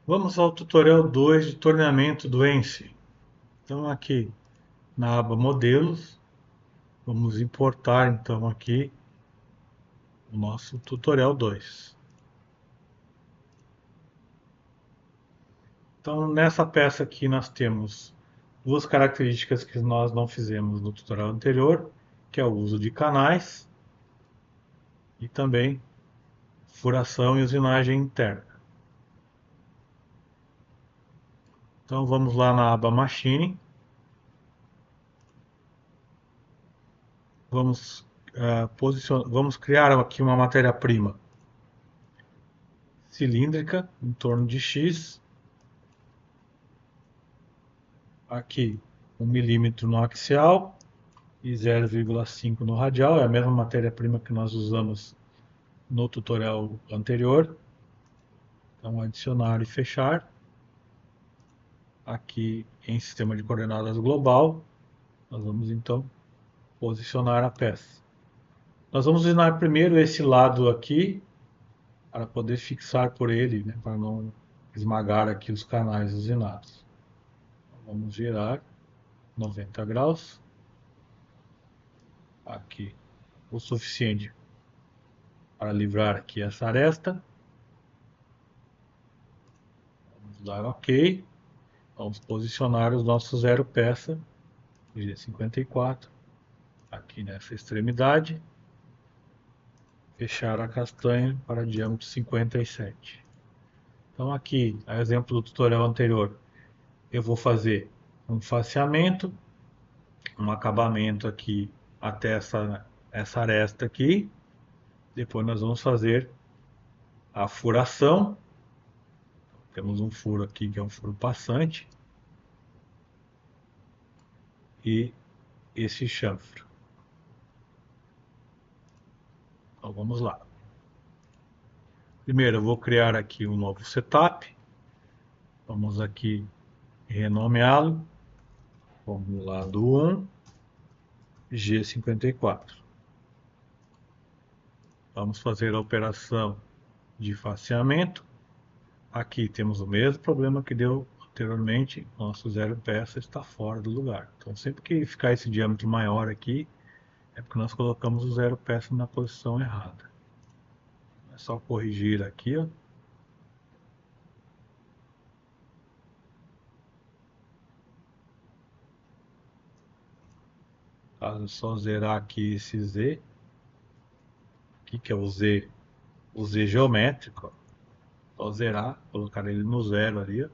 Vamos ao tutorial 2 de torneamento do ENSE. Então aqui na aba modelos, vamos importar então aqui o nosso tutorial 2. Então nessa peça aqui nós temos duas características que nós não fizemos no tutorial anterior, que é o uso de canais e também furação e usinagem interna. Então vamos lá na aba Machine, vamos criar aqui uma matéria-prima cilíndrica em torno de X. Aqui 1 milímetro no axial e 0,5 no radial. É a mesma matéria-prima que nós usamos no tutorial anterior. Então adicionar e fechar. Aqui em sistema de coordenadas global, nós vamos então posicionar a peça. Nós vamos usinar primeiro esse lado aqui para poder fixar por ele, né, para não esmagar aqui os canais usinados. Vamos girar 90 graus. Aqui o suficiente para livrar aqui essa aresta. Vamos dar OK. Vamos posicionar os nossos zero peça G54 aqui nessa extremidade. Fechar a castanha para diâmetro 57. Então aqui, a exemplo do tutorial anterior, eu vou fazer um faceamento, um acabamento aqui até essa aresta aqui. Depois nós vamos fazer a furação. Temos um furo aqui que é um furo passante. E esse chanfro. Então vamos lá. Primeiro eu vou criar aqui um novo setup. Vamos aqui renomeá-lo. Vamos lá do 1 G54. Vamos fazer a operação de faceamento. Aqui temos o mesmo problema que deu anteriormente. Nosso zero peça está fora do lugar. Então sempre que ficar esse diâmetro maior aqui, é porque nós colocamos o zero peça na posição errada. É só corrigir aqui, ó. É só zerar aqui esse Z. Aqui que é o Z geométrico. Ó. Só zerar, colocar ele no zero ali, ó,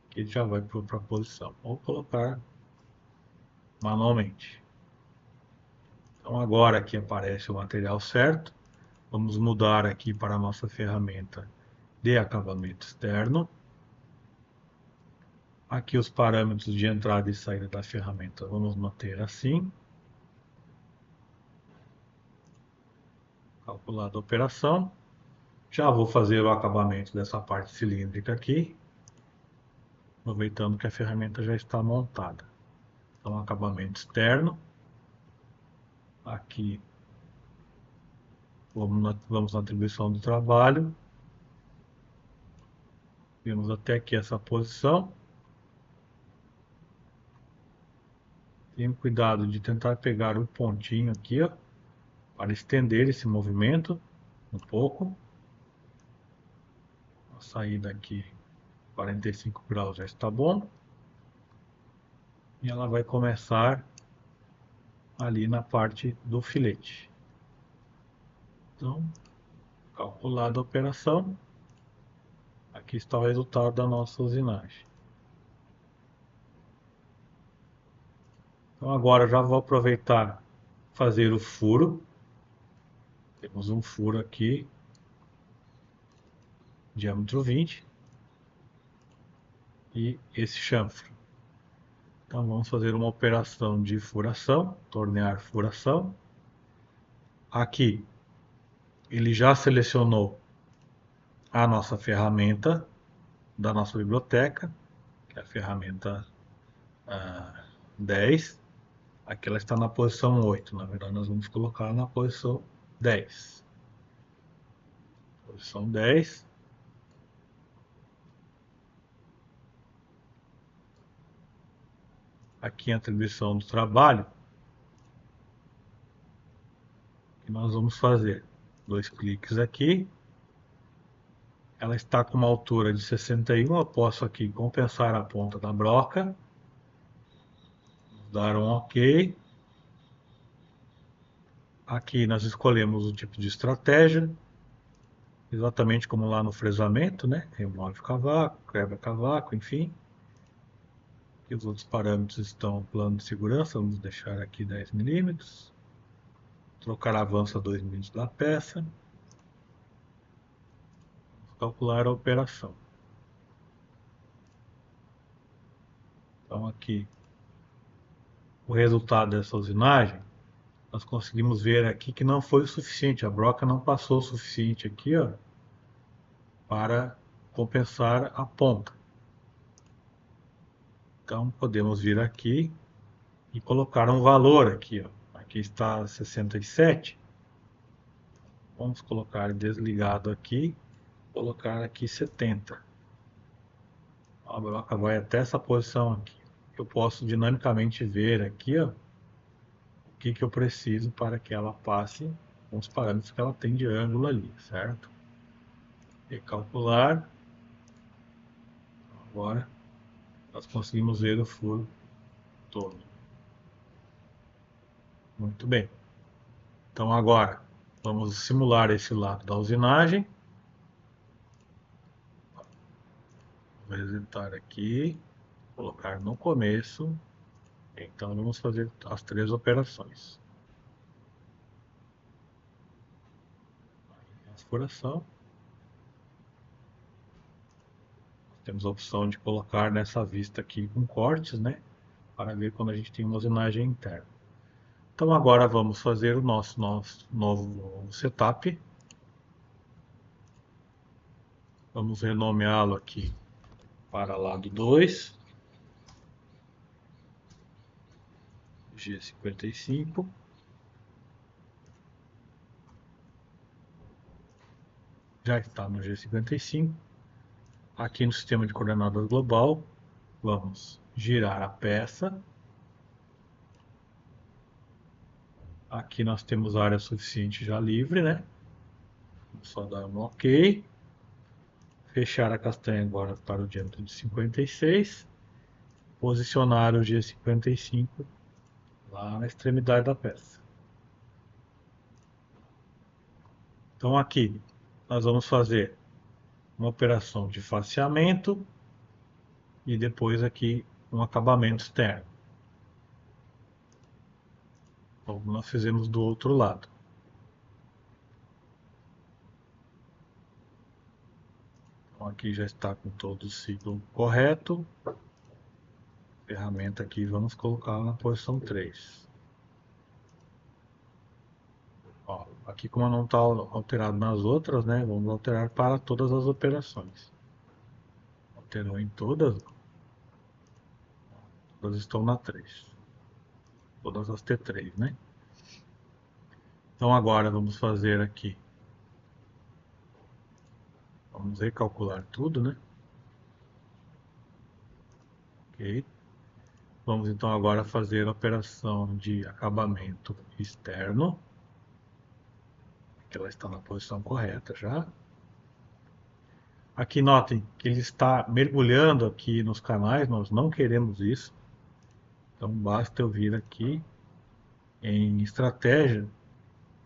que ele já vai para a posição. Ou colocar manualmente. Então agora aqui aparece o material certo. Vamos mudar aqui para a nossa ferramenta de acabamento externo. Aqui os parâmetros de entrada e saída da ferramenta vamos manter assim. Calculada a operação. Já vou fazer o acabamento dessa parte cilíndrica aqui, aproveitando que a ferramenta já está montada. Então, acabamento externo. Aqui, vamos na atribuição do trabalho. Vimos até aqui essa posição. Tenha cuidado de tentar pegar o pontinho aqui, ó, para estender esse movimento um pouco. A saída aqui, 45 graus já está bom. E ela vai começar ali na parte do filete. Então, calculada a operação, aqui está o resultado da nossa usinagem. Então agora já vou aproveitar fazer o furo. Temos um furo aqui, diâmetro 20, e esse chanfro. Então vamos fazer uma operação de furação, tornear furação. Aqui ele já selecionou a nossa ferramenta da nossa biblioteca, que é a ferramenta 10. Aqui ela está na posição 8, na verdade nós vamos colocar na posição 10. Posição 10. aqui em atribuição do trabalho, o que nós vamos fazer? 2 cliques aqui. Ela está com uma altura de 61, eu posso aqui compensar a ponta da broca, dar um OK. Aqui nós escolhemos o tipo de estratégia, exatamente como lá no fresamento, né? Remove cavaco, quebra cavaco, enfim. Aqui os outros parâmetros estão plano de segurança, vamos deixar aqui 10 milímetros. Trocar avanço a 2 milímetros da peça. Vamos calcular a operação. Então aqui, o resultado dessa usinagem, nós conseguimos ver aqui que não foi o suficiente, a broca não passou o suficiente aqui, ó, para compensar a ponta. Então podemos vir aqui e colocar um valor aqui, ó. Aqui está 67. Vamos colocar desligado aqui, colocar aqui 70. A broca vai até essa posição aqui. Eu posso dinamicamente ver aqui, ó, o que eu preciso para que ela passe com os parâmetros que ela tem de ângulo ali, certo? Recalcular. Agora nós conseguimos ver o furo todo. Muito bem. Então agora vamos simular esse lado da usinagem. Vou resetar aqui, colocar no começo. Então vamos fazer as 3 operações. Furação. Temos a opção de colocar nessa vista aqui com cortes, né? Para ver quando a gente tem uma usinagem interna. Então agora vamos fazer o nosso novo setup. Vamos renomeá-lo aqui para lado 2. G55. Já está no G55. Aqui no sistema de coordenadas global, vamos girar a peça. Aqui nós temos área suficiente já livre, né? Vamos só dar um OK. Fechar a castanha agora para o diâmetro de 56. Posicionar o G55 lá na extremidade da peça. Então aqui nós vamos fazer uma operação de faceamento e depois aqui um acabamento externo, como nós fizemos do outro lado. Então aqui já está com todo o ciclo correto. Ferramenta aqui, vamos colocar na posição 3. Ó, aqui como não está alterado nas outras, né, vamos alterar para todas as operações. Alterou em todas, todas estão na 3. Todas as T3, né? Então agora vamos fazer aqui. Vamos recalcular tudo, né? Ok. Vamos então agora fazer a operação de acabamento externo. Que ela está na posição correta já. Aqui notem que ele está mergulhando aqui nos canais, nós não queremos isso. Então basta eu vir aqui em estratégia,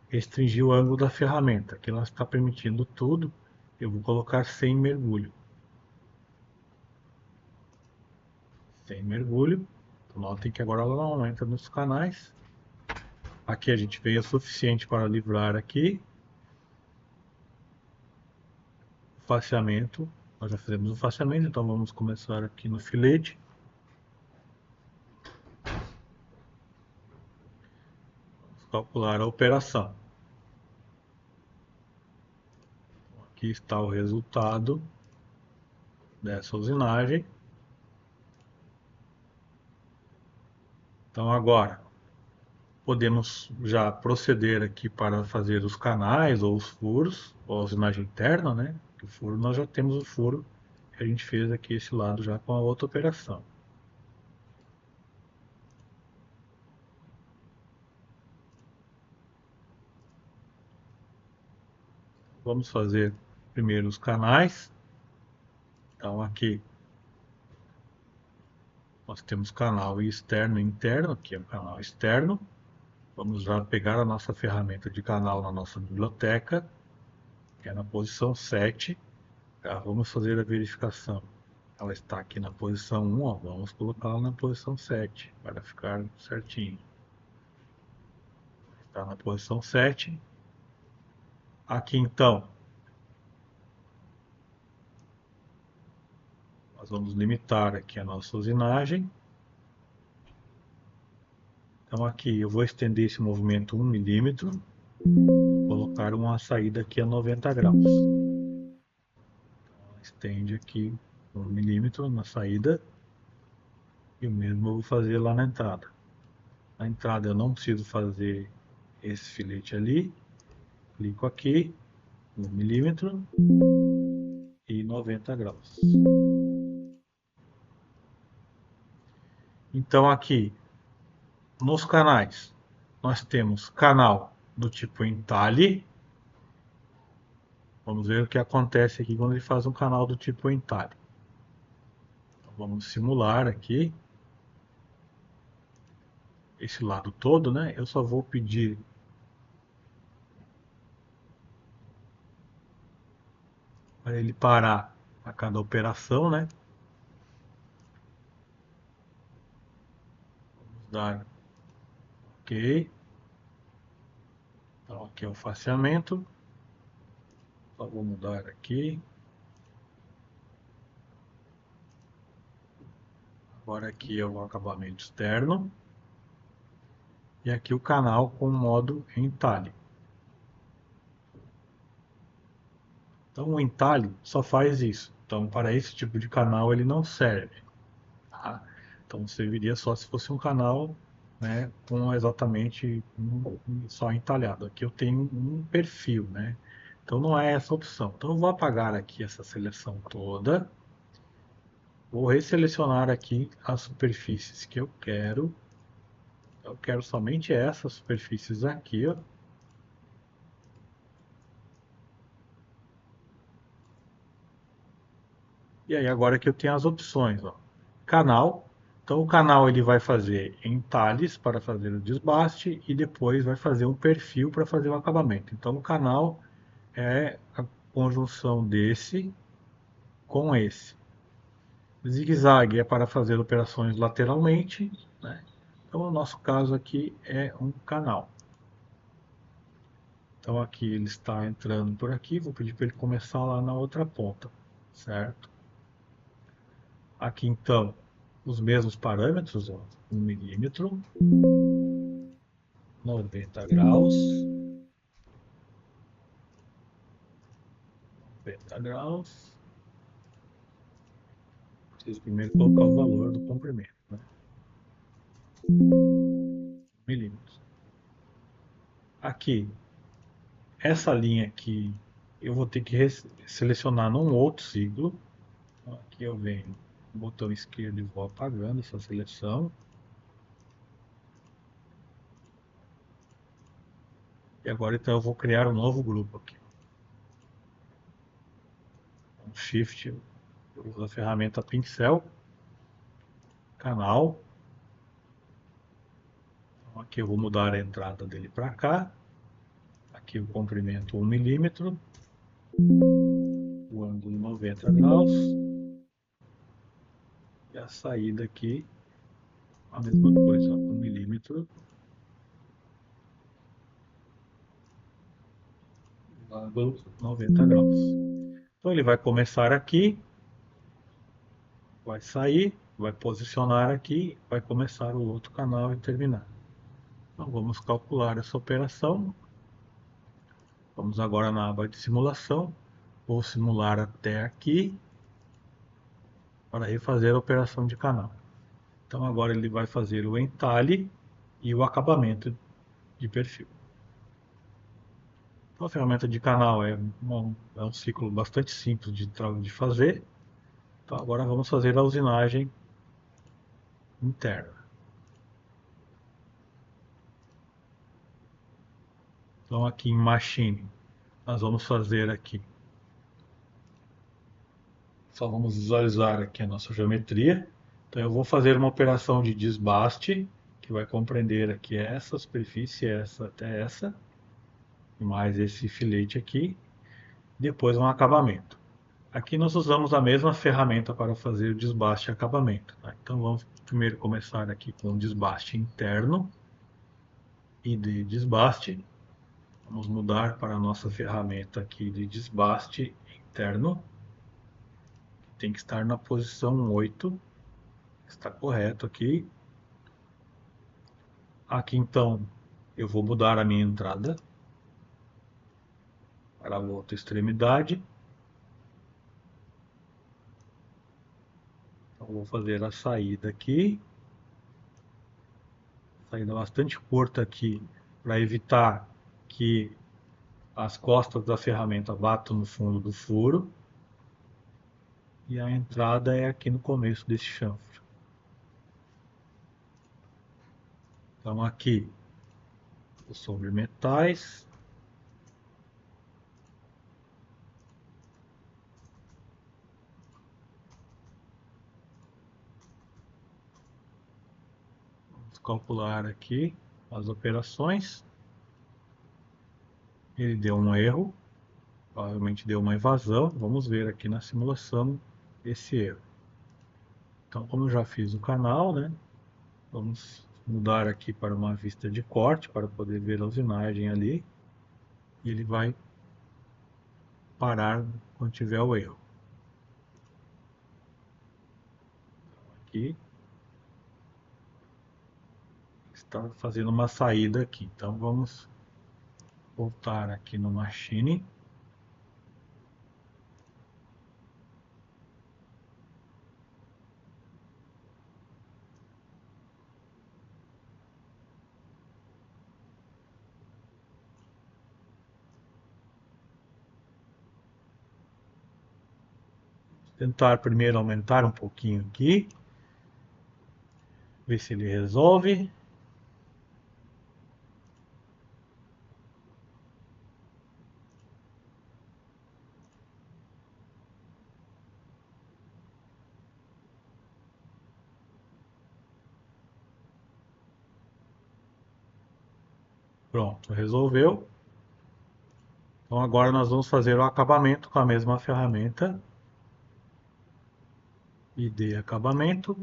restringir o ângulo da ferramenta, que ela está permitindo tudo. Eu vou colocar sem mergulho. Sem mergulho. Então, notem que agora ela não aumenta nos canais. Aqui a gente veio o suficiente para livrar aqui. Faceamento. Nós já fizemos o faceamento, então vamos começar aqui no filete. Vamos calcular a operação. Aqui está o resultado dessa usinagem. Então agora podemos já proceder aqui para fazer os canais ou os furos, ou a usinagem interna, né? O furo, nós já temos o furo que a gente fez aqui esse lado já com a outra operação. Vamos fazer primeiro os canais. Então aqui nós temos canal externo e interno, aqui é o canal externo. Vamos já pegar a nossa ferramenta de canal na nossa biblioteca, que é na posição 7. Tá? Vamos fazer a verificação. Ela está aqui na posição 1, ó, vamos colocá-la na posição 7, para ficar certinho. Está na posição 7. Aqui então, nós vamos limitar aqui a nossa usinagem. Então aqui eu vou estender esse movimento 1 milímetro, colocar uma saída aqui a 90 graus. Estende aqui 1 milímetro na saída e o mesmo eu vou fazer lá na entrada. Na entrada eu não preciso fazer esse filete ali, clico aqui, 1 milímetro e 90 graus. Então aqui nos canais nós temos canal do tipo entalhe. Vamos ver o que acontece aqui quando ele faz um canal do tipo entalhe. Então, vamos simular aqui esse lado todo, né? Eu só vou pedir para ele parar a cada operação, né? Vamos dar OK. Então aqui é o faceamento. Só vou mudar aqui. Agora aqui é o acabamento externo. E aqui o canal com modo entalhe. Então o entalhe só faz isso. Então para esse tipo de canal ele não serve. Tá? Então serviria só se fosse um canal, né, com exatamente só entalhado. Aqui eu tenho um perfil, né? Então não é essa opção. Então eu vou apagar aqui essa seleção toda. Vou resselecionar aqui as superfícies que eu quero. Eu quero somente essas superfícies aqui, ó. E aí agora que eu tenho as opções, ó. Canal. Então o canal ele vai fazer entalhes para fazer o desbaste e depois vai fazer um perfil para fazer o acabamento. Então o canal é a conjunção desse com esse. Zigue-zague é para fazer operações lateralmente, né? Então o nosso caso aqui é um canal. Então aqui ele está entrando por aqui, vou pedir para ele começar lá na outra ponta, certo? Aqui então os mesmos parâmetros, ó, 1 milímetro, 90 graus, 90 graus. Preciso primeiro colocar o valor do comprimento, né? Milímetros. Aqui, essa linha aqui, eu vou ter que selecionar num outro ciclo. Então, aqui eu venho, botão esquerdo e vou apagando essa seleção. E agora então eu vou criar um novo grupo aqui. Então, Shift, eu uso a ferramenta pincel, canal. Então, aqui eu vou mudar a entrada dele para cá. Aqui o comprimento 1 milímetro, o ângulo 90 graus e a saída aqui a mesma coisa, 1 milímetro, ângulo 90 graus. Então ele vai começar aqui, vai sair, vai posicionar aqui, vai começar o outro canal e terminar. Então vamos calcular essa operação. Vamos agora na aba de simulação. Vou simular até aqui para refazer a operação de canal. Então agora ele vai fazer o entalhe e o acabamento de perfil. Então a ferramenta de canal é um ciclo bastante simples de fazer. Então agora vamos fazer a usinagem interna. Então aqui em Machine nós vamos fazer aqui. Só vamos visualizar aqui a nossa geometria. Então eu vou fazer uma operação de desbaste, que vai compreender aqui essa superfície, essa até essa, e mais esse filete aqui. Depois um acabamento. Aqui nós usamos a mesma ferramenta para fazer o desbaste e acabamento. Tá? Então vamos primeiro começar aqui com o desbaste interno e de desbaste. Vamos mudar para a nossa ferramenta aqui de desbaste interno. Tem que estar na posição 8. Está correto aqui. Aqui então eu vou mudar a minha entrada para a outra extremidade. Então vou fazer a saída aqui. Saída bastante curta aqui para evitar que as costas da ferramenta batam no fundo do furo. E a entrada é aqui no começo desse chanfre. Então aqui sobre metais. Vamos calcular aqui as operações. Ele deu um erro, provavelmente deu uma evasão. Vamos ver aqui na simulação esse erro. Então, como eu já fiz o canal, né? Vamos mudar aqui para uma vista de corte para poder ver a usinagem ali. E ele vai parar quando tiver o erro. Aqui está fazendo uma saída aqui. Então vamos voltar aqui no Machine. Tentar primeiro aumentar um pouquinho aqui. Ver se ele resolve. Pronto, resolveu. Então agora nós vamos fazer o acabamento com a mesma ferramenta. ID acabamento.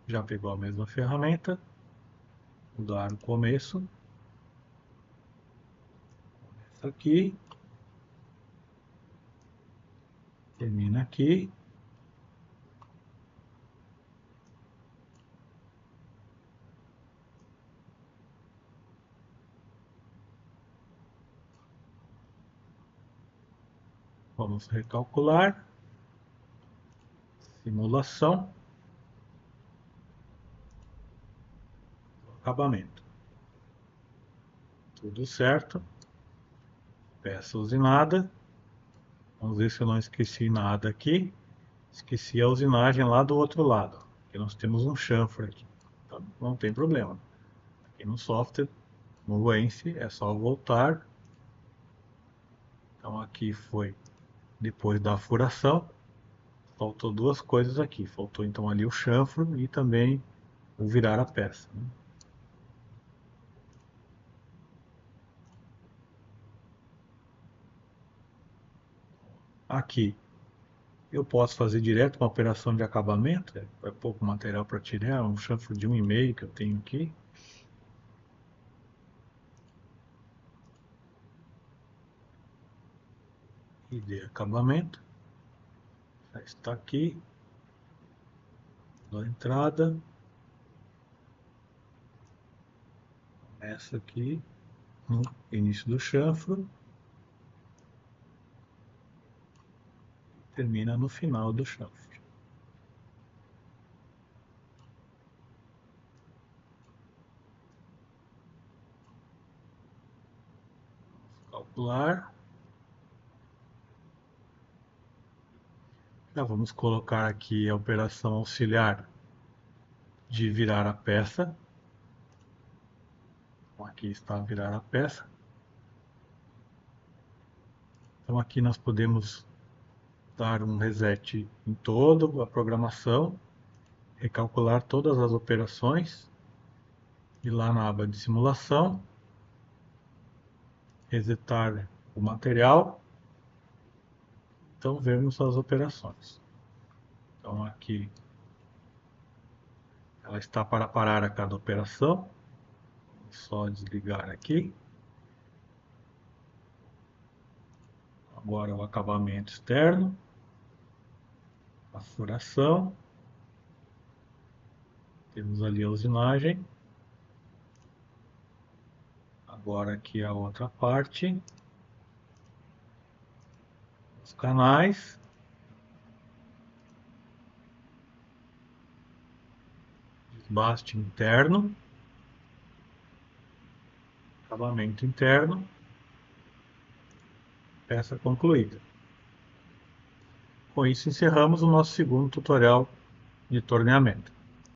Já pegou a mesma ferramenta. Mudar o começo. Começa aqui. Termina aqui. Vamos recalcular. Simulação. Acabamento. Tudo certo. Peça usinada. Vamos ver se eu não esqueci nada aqui. Esqueci a usinagem lá do outro lado. Aqui nós temos um chanfre aqui. Então não tem problema. Aqui no software, no Ence, é só voltar. Então aqui foi depois da furação. Faltou duas coisas aqui. Faltou então ali o chanfre e também o virar a peça. Né? Aqui eu posso fazer direto uma operação de acabamento. É pouco material para tirar. É um chanfre de 1,5 que eu tenho aqui. E de acabamento. Já está aqui. Da entrada. Essa aqui. No início do chanfre. Termina no final do chanfre. Calcular. Já vamos colocar aqui a operação auxiliar de virar a peça. Então, aqui está virar a peça. Então aqui nós podemos dar um reset em toda a programação, recalcular todas as operações, ir lá na aba de simulação, resetar o material, então vemos as operações. Então aqui ela está para parar a cada operação, só desligar aqui. Agora o acabamento externo, a furação, temos ali a usinagem. Agora aqui a outra parte, os canais, desbaste interno, acabamento interno, peça concluída. Com isso encerramos o nosso segundo tutorial de torneamento.